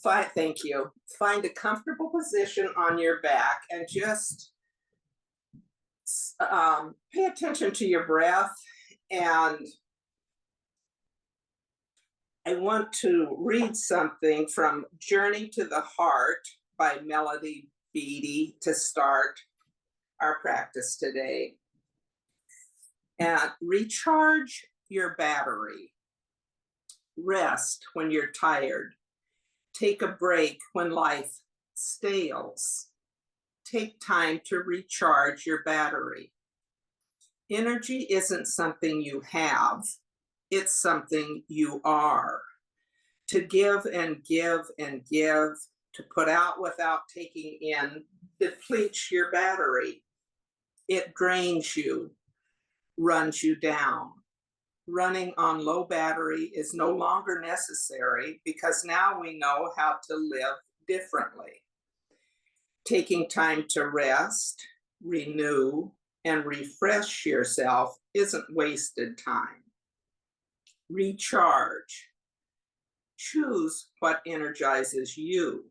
Thank you. Find a comfortable position on your back and just pay attention to your breath. And I want to read something from Journey to the Heart by Melody Beattie to start our practice today. And recharge your battery. Rest when you're tired. Take a break when life stales. Take time to recharge your battery. Energy isn't something you have, it's something you are. To give and give and give, to put out without taking in, depletes your battery. It drains you, runs you down. Running on low battery is no longer necessary because now we know how to live differently. Taking time to rest, renew, and refresh yourself isn't wasted time. Recharge. Choose what energizes you.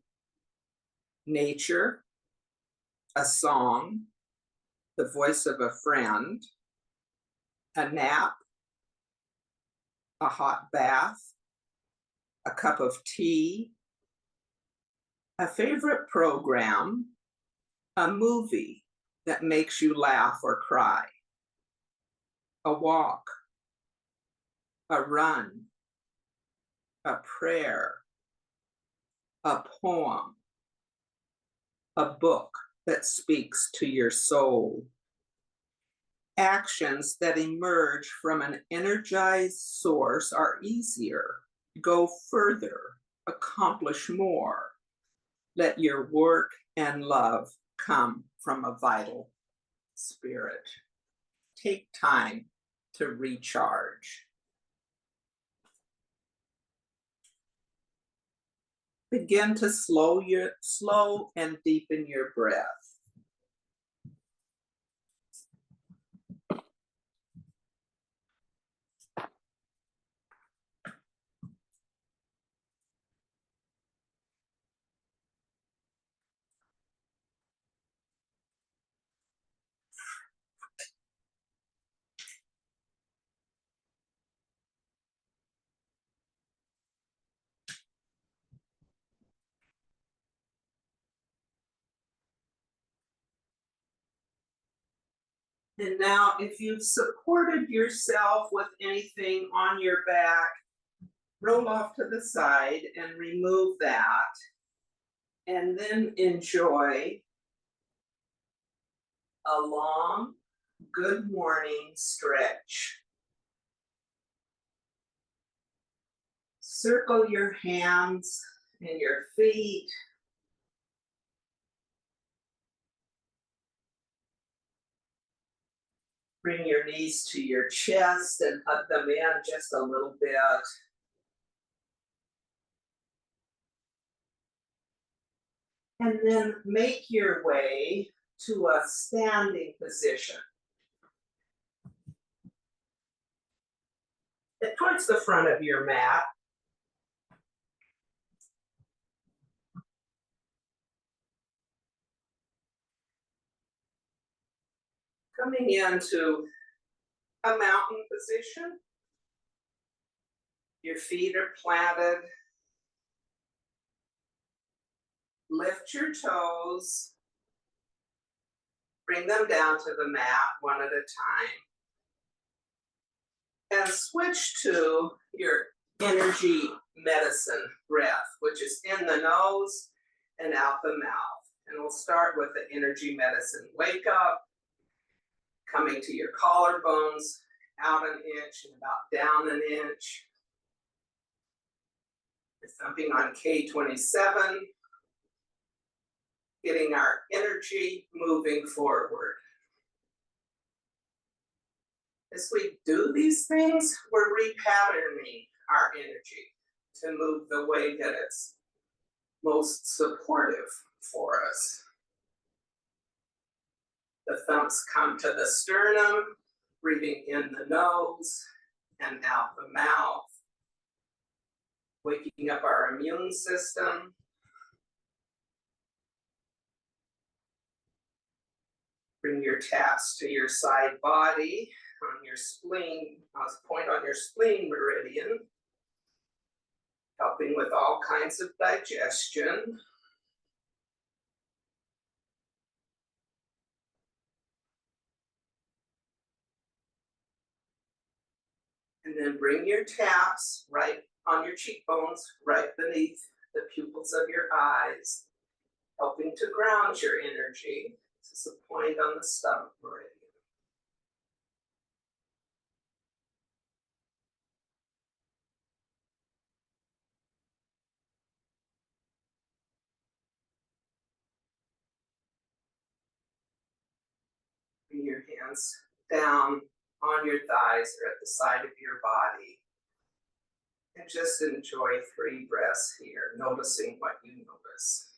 Nature, a song, the voice of a friend, a nap, a hot bath, a cup of tea, a favorite program, a movie that makes you laugh or cry, a walk, a run, a prayer, a poem, a book that speaks to your soul. Actions that emerge from an energized source are easier. Go further, accomplish more. Let your work and love come from a vital spirit. Take time to recharge. Begin to slow and deepen your breath. And now, if you've supported yourself with anything on your back, roll off to the side and remove that. And then enjoy a long good morning stretch. Circle your hands and your feet. Bring your knees to your chest and hug them in just a little bit. And then make your way to a standing position. Towards the front of your mat. Coming into a mountain position. Your feet are planted. Lift your toes. Bring them down to the mat one at a time. And switch to your energy medicine breath, which is in the nose and out the mouth. And we'll start with the energy medicine. Wake up, coming to your collarbones, out an inch and about down an inch. We're thumping on K27, getting our energy moving forward. As we do these things, we're repatterning our energy to move the way that it's most supportive for us. The thumps come to the sternum, breathing in the nose and out the mouth. waking up our immune system. Bring your taps to your side body on your spleen, point on your spleen meridian, helping with all kinds of digestion. And then bring your taps right on your cheekbones, right beneath the pupils of your eyes, helping to ground your energy. This is a point on the stomach meridian. Bring your hands down on your thighs or at the side of your body. And just enjoy 3 breaths here, noticing what you notice.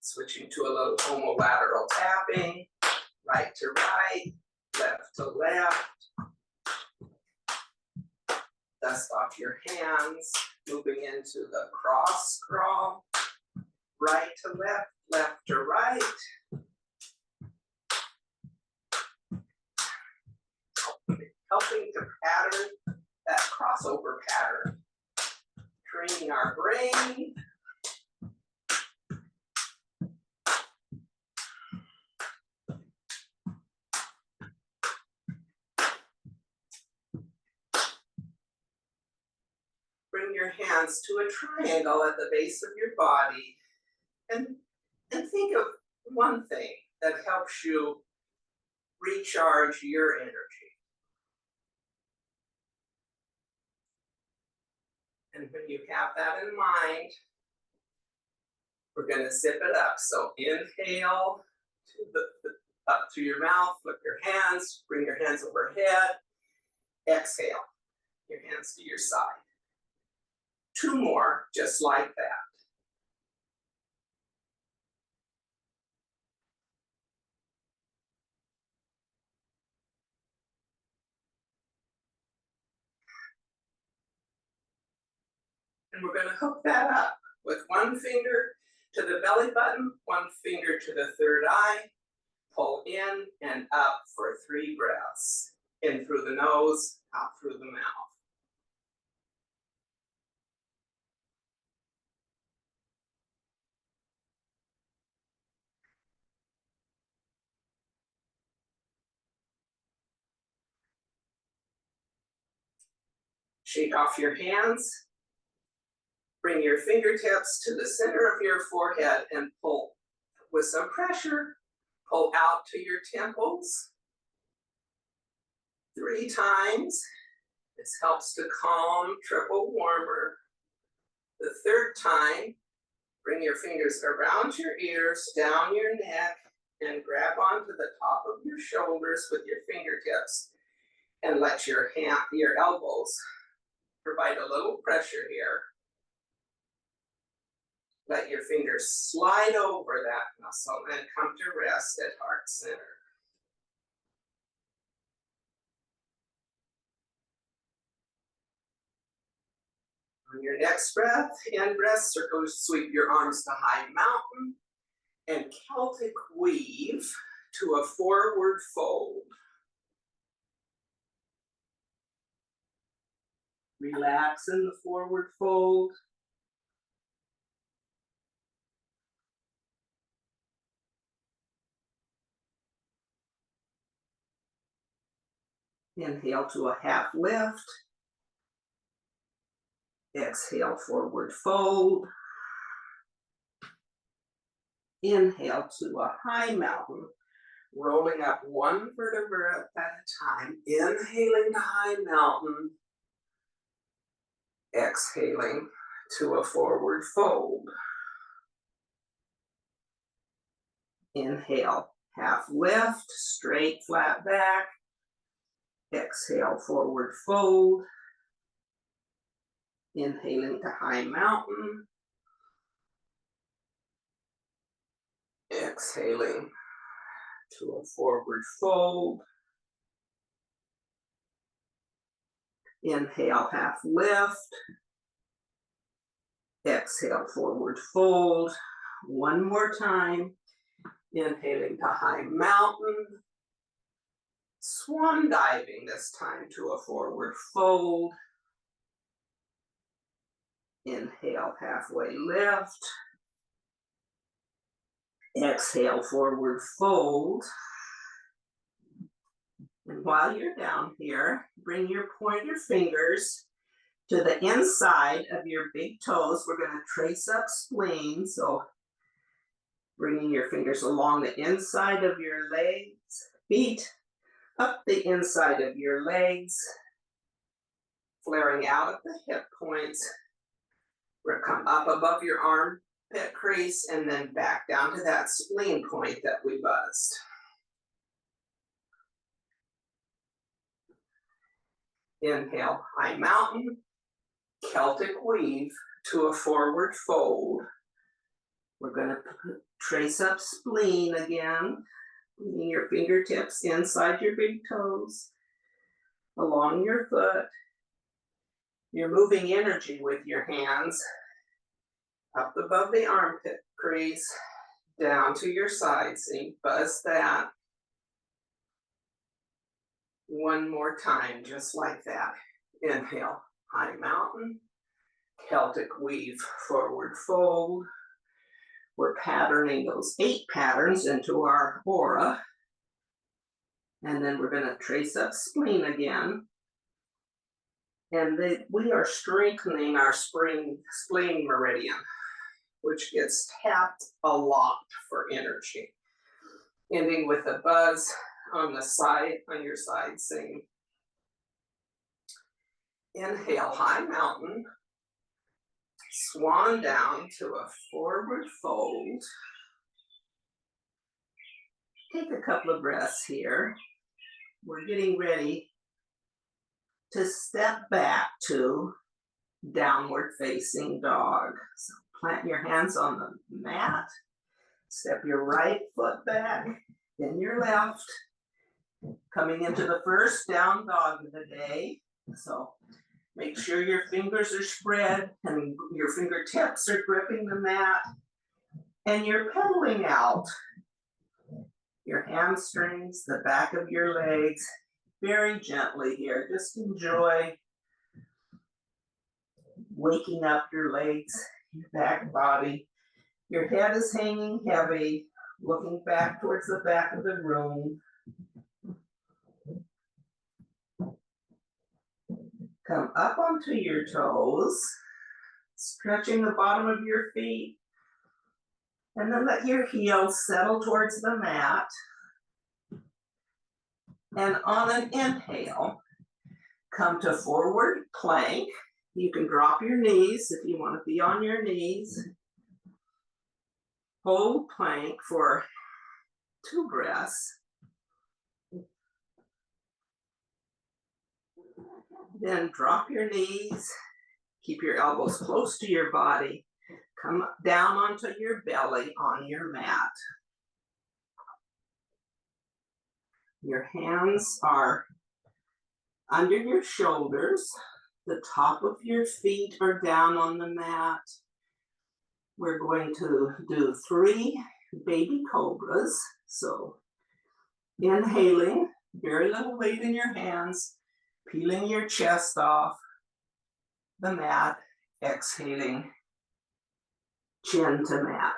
Switching to a little homolateral tapping, right to right, left to left. Dust off your hands, moving into the cross crawl, right to left, left to right. Helping to pattern that crossover pattern, training our brain. Bring your hands to a triangle at the base of your body and think of one thing that helps you recharge your energy. And when you have that in mind, we're going to zip it up. So inhale to up through your mouth, flip your hands, bring your hands overhead. Exhale, your hands to your side. 2 more, just like that. And we're going to hook that up with 1 finger to the belly button, 1 finger to the 3rd eye. Pull in and up for 3 breaths. In through the nose, out through the mouth. Shake off your hands. Bring your fingertips to the center of your forehead and pull with some pressure. Pull out to your temples 3 times. This helps to calm triple warmer. The 3rd time, bring your fingers around your ears, down your neck, and grab onto the top of your shoulders with your fingertips. And let your elbows provide a little pressure here. Let your fingers slide over that muscle and come to rest at heart center. On your next breath, in-breath, circle, sweep your arms to high mountain and Celtic weave to a forward fold. Relax in the forward fold. Inhale to a half lift. Exhale, forward fold. Inhale to a high mountain, rolling up 1 vertebra at a time. Inhaling to high mountain. Exhaling to a forward fold. Inhale, half lift, straight, flat back. Exhale, forward fold. Inhaling to high mountain. Exhaling to a forward fold. Inhale, half lift. Exhale, forward fold. One more time. Inhaling to high mountain. Swan diving this time to a forward fold. Inhale, halfway lift. Exhale, forward fold. And while you're down here, bring your pointer fingers to the inside of your big toes. We're going to trace up spleen. So bringing your fingers along the inside of your legs, feet, up the inside of your legs, flaring out at the hip points. We're going to come up above your armpit crease and then back down to that spleen point that we buzzed. Inhale, high mountain, Celtic weave to a forward fold. We're going to trace up spleen again, bringing your fingertips inside your big toes, along your foot. You're moving energy with your hands up above the armpit crease, down to your side seam. Buzz that. One more time, just like that. Inhale, high mountain, Celtic weave, forward fold. We're patterning those 8 patterns into our aura. And then we're going to trace up spleen again. And we are strengthening our spleen meridian, which gets tapped a lot for energy. Ending with a buzz on the side, on your side seam. Inhale, high mountain. Swan down to a forward fold. Take a couple of breaths here. We're getting ready to step back to downward facing dog. So plant your hands on the mat. Step your right foot back, then your left. Coming into the first down dog of the day. So make sure your fingers are spread and your fingertips are gripping the mat. And you're pedaling out your hamstrings, the back of your legs, very gently here. Just enjoy waking up your legs, your back body. Your head is hanging heavy, looking back towards the back of the room. Come up onto your toes, stretching the bottom of your feet, and then let your heels settle towards the mat. And on an inhale, come to forward plank. You can drop your knees if you want to be on your knees. Hold plank for 2 breaths. Then drop your knees, keep your elbows close to your body, come down onto your belly on your mat. Your hands are under your shoulders, the top of your feet are down on the mat. We're going to do 3 baby cobras. So inhaling, very little weight in your hands, peeling your chest off the mat, exhaling, chin to mat.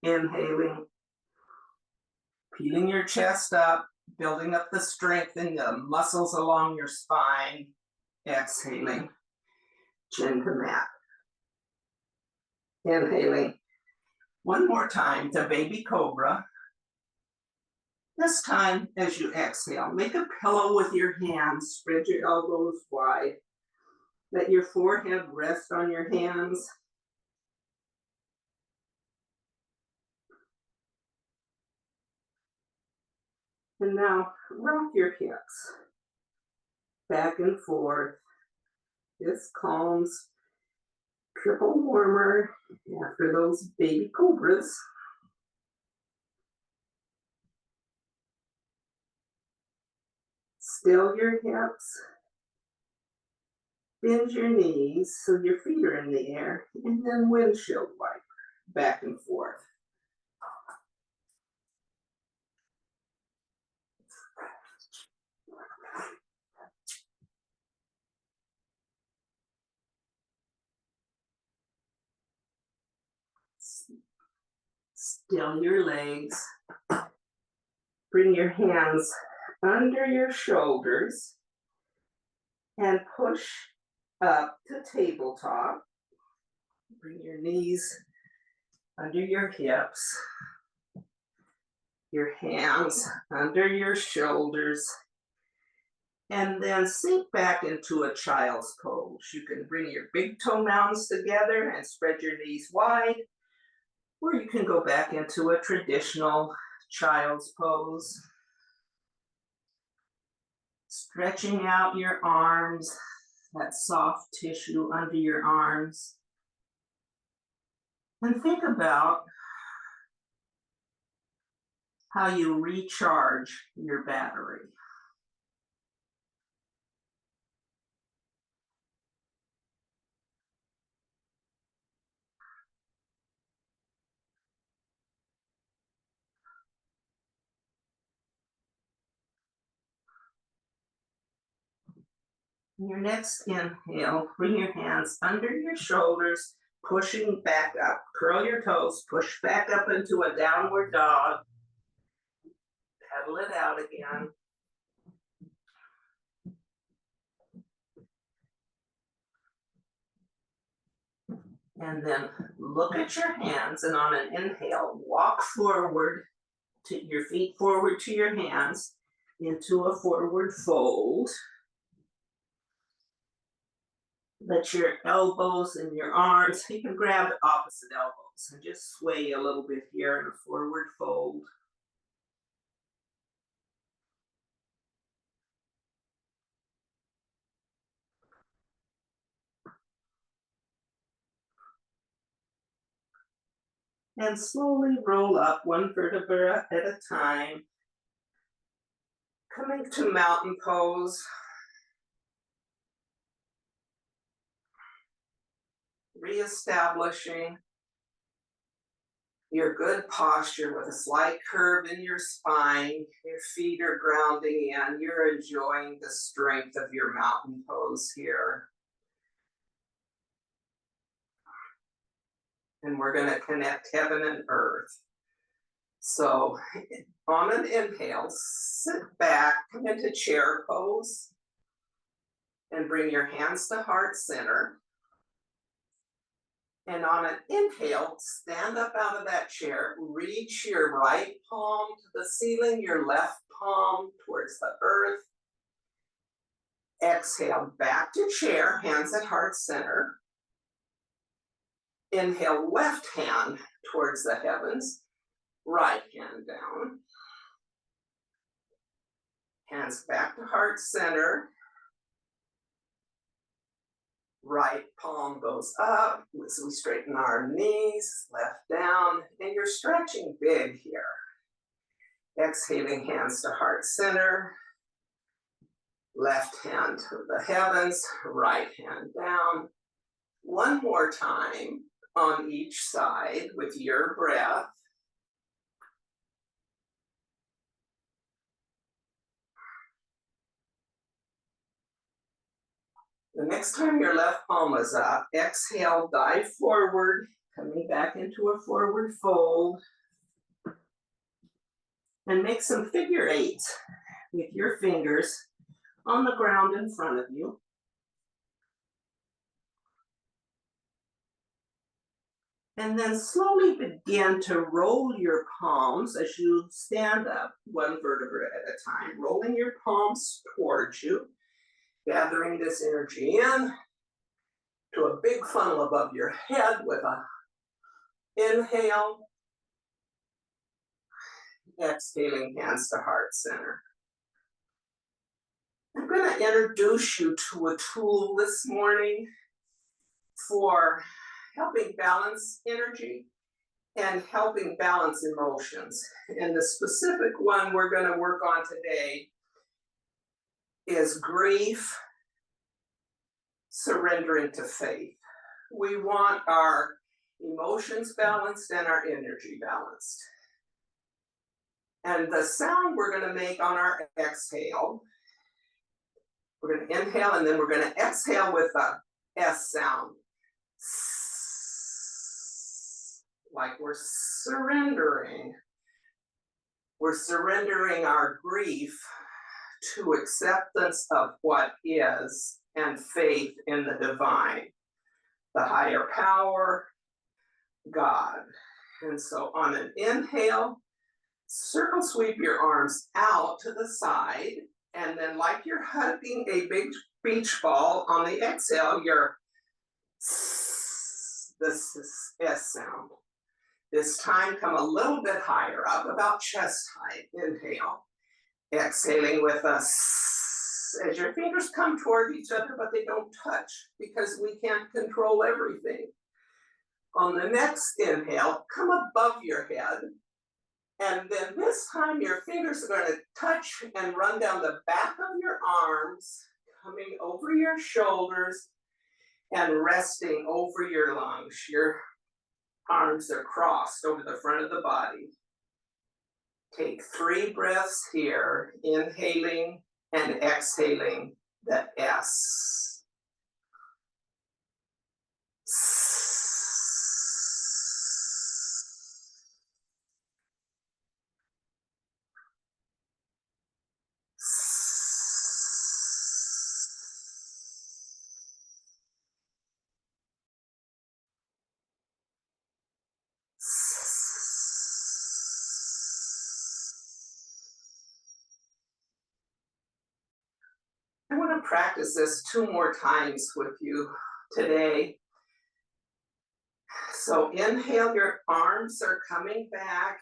Inhaling, peeling your chest up, building up the strength in the muscles along your spine. Exhaling, chin to mat. Inhaling, one more time to baby cobra. This time, as you exhale, make a pillow with your hands, spread your elbows wide. Let your forehead rest on your hands. And now rock your hips back and forth. This calms, triple warmer after those baby cobras. Still your hips. Bend your knees so your feet are in the air, and then windshield wiper back and forth. Still your legs. Bring your hands under your shoulders and push up to tabletop. Bring your knees under your hips, your hands under your shoulders, and then sink back into a child's pose. You can bring your big toe mounds together and spread your knees wide, or you can go back into a traditional child's pose. Stretching out your arms, that soft tissue under your arms. And think about how you recharge your battery. Your next inhale, bring your hands under your shoulders, pushing back up. Curl your toes, push back up into a downward dog. Pedal it out again. And then look at your hands, and on an inhale, walk forward to your feet forward to your hands into a forward fold. Let your elbows and your arms, you can grab the opposite elbows and just sway a little bit here in a forward fold. And slowly roll up one vertebra at a time. Coming to mountain pose. Reestablishing your good posture with a slight curve in your spine. Your feet are grounding in. You're enjoying the strength of your mountain pose here. And we're going to connect heaven and earth. So on an inhale, sit back, come into chair pose, and bring your hands to heart center. And on an inhale, stand up out of that chair, reach your right palm to the ceiling, your left palm towards the earth. Exhale, back to chair, hands at heart center. Inhale, left hand towards the heavens, right hand down. Hands back to heart center. Right palm goes up as we straighten our knees, left down, and you're stretching big here. Exhaling, hands to heart center. Left hand to the heavens, right hand down. One more time on each side with your breath. The next time your left palm is up, exhale, dive forward, coming back into a forward fold. And make some figure eights with your fingers on the ground in front of you. And then slowly begin to roll your palms as you stand up, one vertebra at a time, rolling your palms towards you, gathering this energy in to a big funnel above your head with a inhale, exhaling, hands to heart center. I'm going to introduce you to a tool this morning for helping balance energy and helping balance emotions. And the specific one we're going to work on today is grief, surrendering to faith. We want our emotions balanced and our energy balanced. And the sound we're going to make on our exhale, we're going to inhale and then we're going to exhale with a S sound. Like we're surrendering. We're surrendering our grief to acceptance of what is and faith in the divine, the higher power, God. And so on an inhale, circle sweep your arms out to the side, and then like you're hugging a big beach ball, on the exhale, you're this is S sound. This time come a little bit higher up, about chest height. Inhale. Exhaling with a as your fingers come toward each other, but they don't touch because we can't control everything. On the next inhale, come above your head. And then this time your fingers are going to touch and run down the back of your arms, coming over your shoulders and resting over your lungs. Your arms are crossed over the front of the body. Take 3 breaths here, inhaling and exhaling the S. I want to practice this 2 more times with you today. So inhale, your arms are coming back.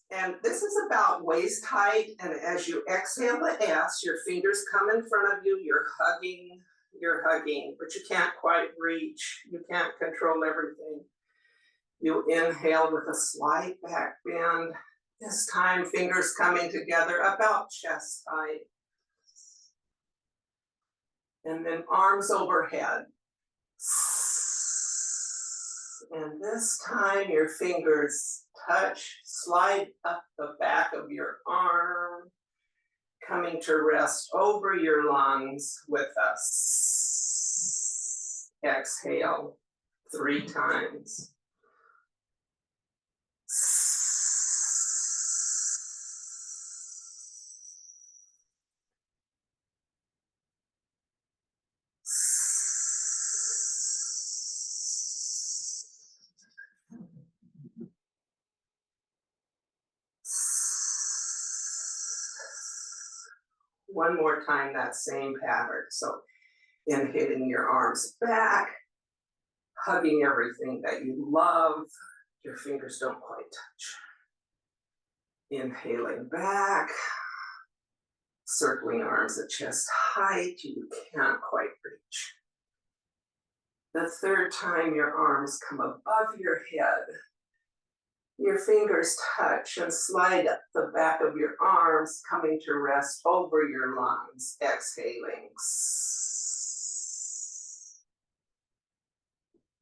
And this is about waist height. And as you exhale the S, your fingers come in front of you, you're hugging, but you can't quite reach. You can't control everything. You inhale with a slight back bend. This time, fingers coming together about chest height. And then arms overhead. And this time your fingers touch, slide up the back of your arm, coming to rest over your lungs with a exhale 3 times. One more time, that same pattern. So inhaling your arms back, hugging everything that you love. Your fingers don't quite touch. Inhaling back, circling arms at chest height. You can't quite reach. The 3rd time your arms come above your head. Your fingers touch and slide up the back of your arms, coming to rest over your lungs, exhaling.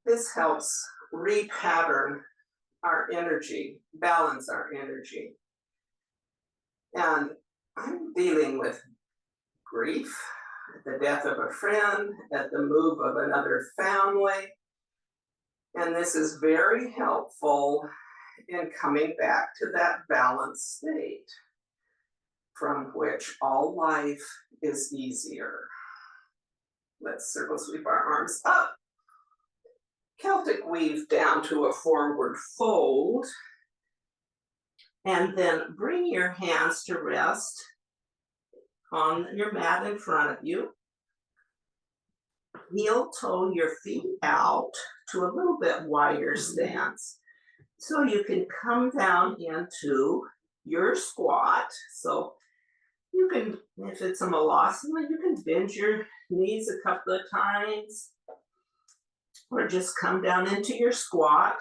This helps repattern our energy, balance our energy. And I'm dealing with grief, the death of a friend, at the move of another family. And this is very helpful in coming back to that balanced state from which all life is easier. Let's circle sweep our arms up. Celtic weave down to a forward fold. And then bring your hands to rest on your mat in front of you. Heel toe your feet out to a little bit wider stance. So you can come down into your squat. So you can, if it's a malasana, you can bend your knees a couple of times. or just come down into your squat.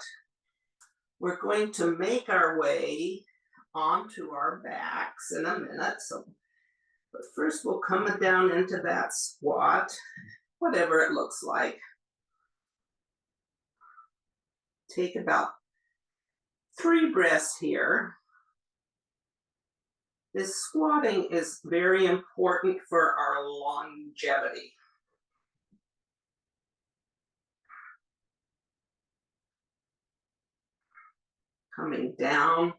We're going to make our way onto our backs in a minute. But first we'll come down into that squat, whatever it looks like. Take about 3 breaths here. This squatting is very important for our longevity. Coming down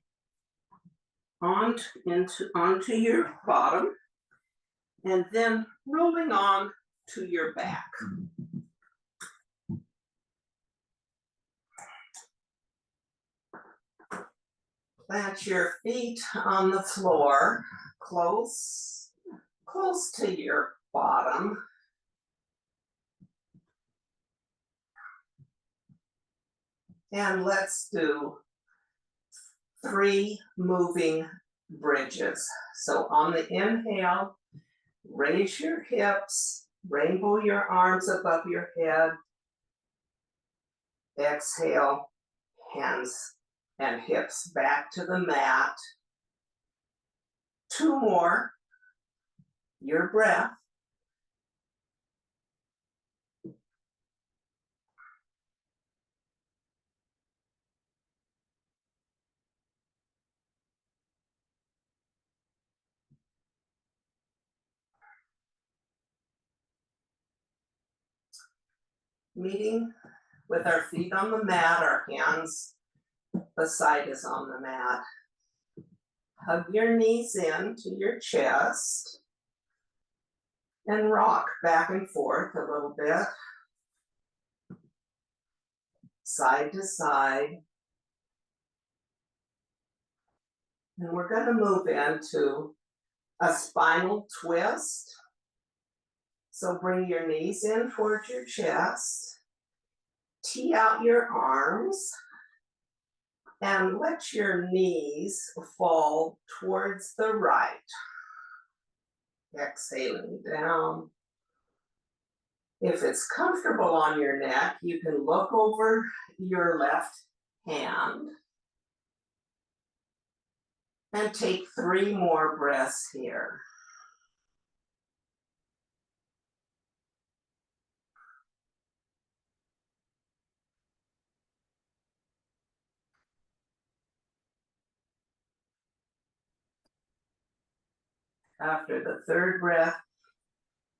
onto your bottom, and then rolling on to your back. Plant your feet on the floor, close to your bottom. And let's do 3 moving bridges. So on the inhale, raise your hips, rainbow your arms above your head. Exhale, hands and hips back to the mat. 2 more, your breath. Meeting with our feet on the mat, our hands beside us on the mat. Hug your knees in to your chest and rock back and forth a little bit, side to side. And we're going to move into a spinal twist. So bring your knees in towards your chest, tee out your arms, and let your knees fall towards the right. Exhaling down. If it's comfortable on your neck, you can look over your left hand and take 3 more breaths here. After the 3rd breath,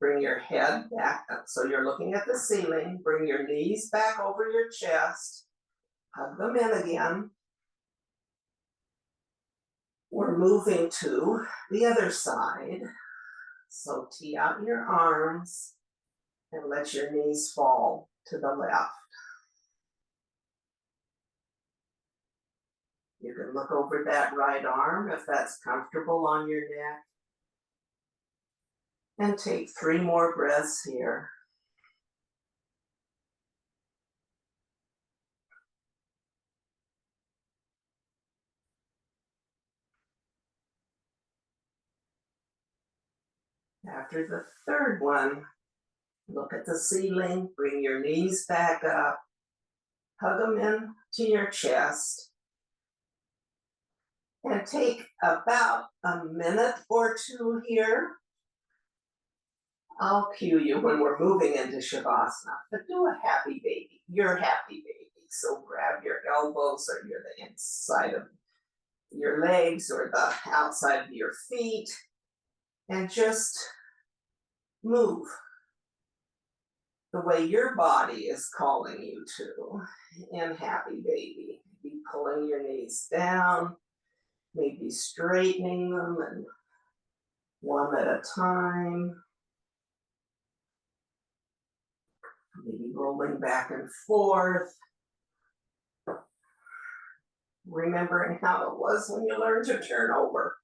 bring your head back up. So you're looking at the ceiling. Bring your knees back over your chest. Hug them in again. We're moving to the other side. So tee out your arms and let your knees fall to the left. You can look over that right arm if that's comfortable on your neck. And take 3 more breaths here. After the 3rd one, look at the ceiling, bring your knees back up, hug them in to your chest, and take about a minute or 2 here. I'll cue you when we're moving into Shavasana, but do a happy baby, your happy baby. So grab your elbows or the inside of your legs or the outside of your feet and just move the way your body is calling you to in happy baby. Be pulling your knees down, maybe straightening them and one at a time. Maybe rolling back and forth. Remembering how it was when you learned to turn over.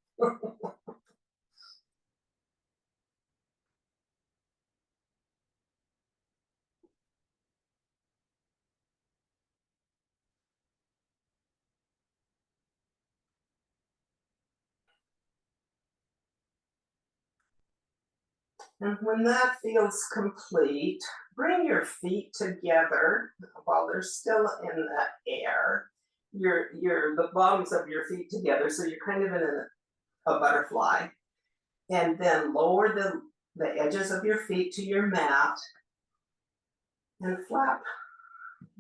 And when that feels complete, bring your feet together while they're still in the air. The bottoms of your feet together, so you're kind of in a butterfly. And then lower the edges of your feet to your mat and flap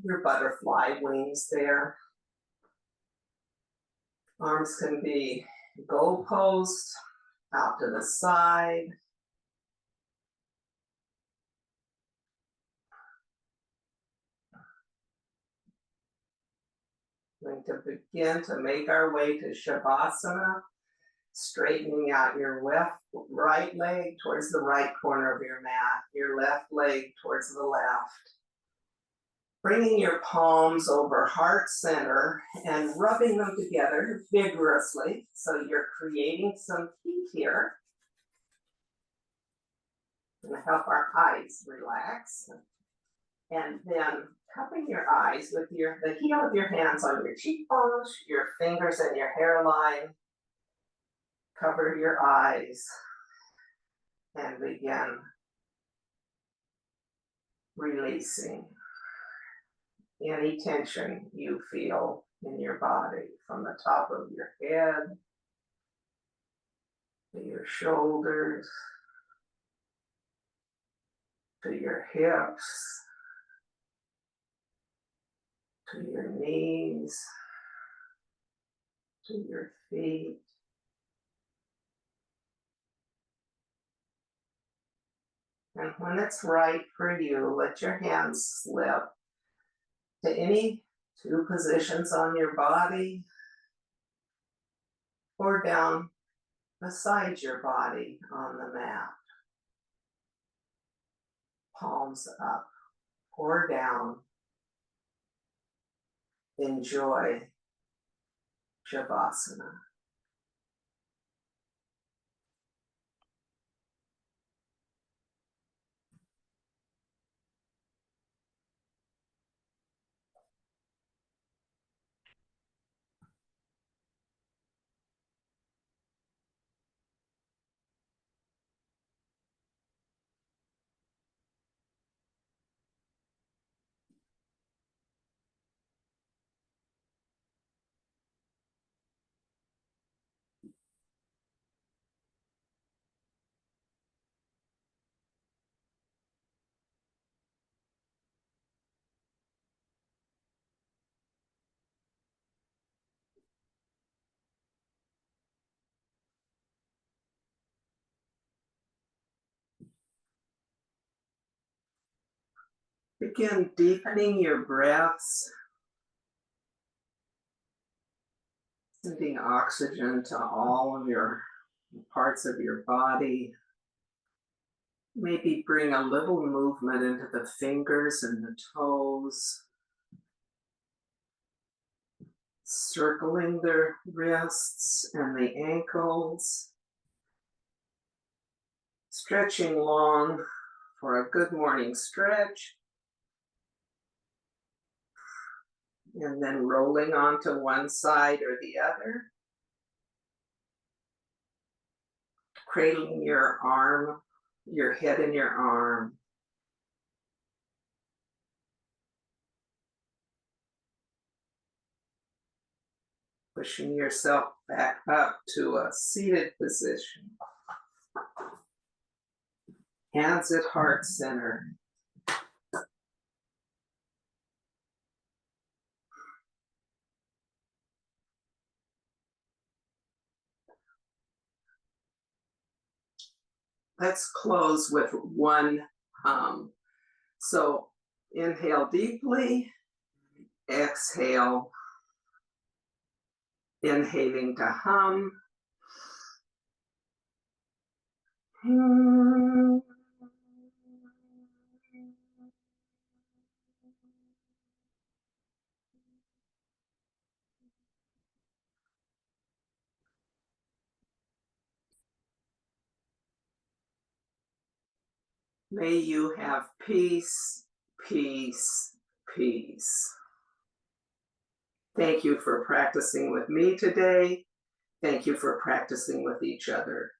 your butterfly wings there. Arms can be goalposts, out to the side. Going to begin to make our way to Shavasana, straightening out your right leg towards the right corner of your mat, your left leg towards the left. Bringing your palms over heart center and rubbing them together vigorously. So you're creating some heat here. Gonna help our eyes relax. And then cupping your eyes with the heel of your hands on your cheekbones, your fingers and your hairline. Cover your eyes and begin releasing any tension you feel in your body, from the top of your head to your shoulders, to your hips, to your knees, to your feet. And when it's right for you, let your hands slip to any two positions on your body or down beside your body on the mat. Palms up or down. Enjoy Shavasana. Begin deepening your breaths, sending oxygen to all of your parts of your body. Maybe bring a little movement into the fingers and the toes, circling the wrists and the ankles, stretching long for a good morning stretch, and then rolling onto one side or the other, cradling your arm, your head in your arm. Pushing yourself back up to a seated position. Hands at heart center. Let's close with one hum. So inhale deeply, exhale, inhaling to hum. May you have peace, peace, peace. Thank you for practicing with me today. Thank you for practicing with each other.